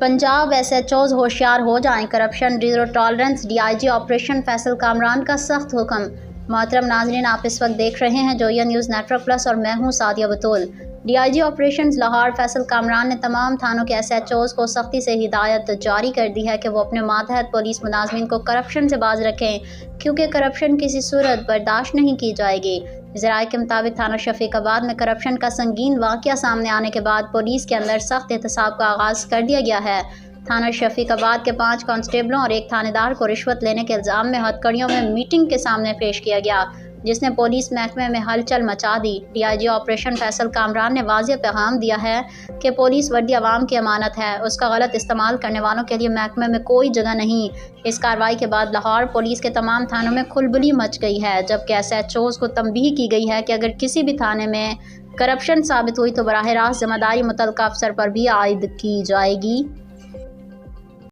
Punjab SHOs होशियार हो जाएं, corruption zero tolerance. DIG operation Faisal Kamran का सख्त हुक्म। मोहतरम नाजरीन, आप इस वक्त देख रहे हैं जोया न्यूज़ नेटवर्क प्लस और मैं हूं सादिया बतूल। DIG ऑपरेशन लाहौर फैसल कामरान ने तमाम थानों के SHOs को सख्ती से हिदायत जारी कर दी है कि वो अपने मातहत पुलिस मुलाजमीन को करप्शन से बाज रखें, क्योंकि करप्शन किसी सूरत बर्दाश्त नहीं की जाएगी। ज़राए के मुताबिक थाना शफीकाबाद में करप्शन का संगीन वाक़या सामने आने के बाद पुलिस के अंदर सख्त एहतसाब का आगाज़ कर दिया गया है। थाना शफीकाबाद के 5 कांस्टेबलों और एक थानेदार को रिश्वत लेने के इल्ज़ाम में हथकड़ियों में मीटिंग के सामने पेश किया गया, जिसने पुलिस महकमे में हलचल मचा दी। DIG ऑपरेशन फैसल कामरान ने वाज़ेह पैगाम दिया है कि पुलिस वर्दी आवाम की अमानत है, उसका गलत इस्तेमाल करने वालों के लिए महकमे में कोई जगह नहीं। इस कार्रवाई के बाद लाहौर पुलिस के तमाम थानों में खुलबली मच गई है, जबकि SHOs को तंबीह की गई है कि अगर किसी भी थाने में करप्शन साबित हुई तो बराह रास्त जिम्मेदारी मुतल्लिका अफसर पर भी आयद की जाएगी।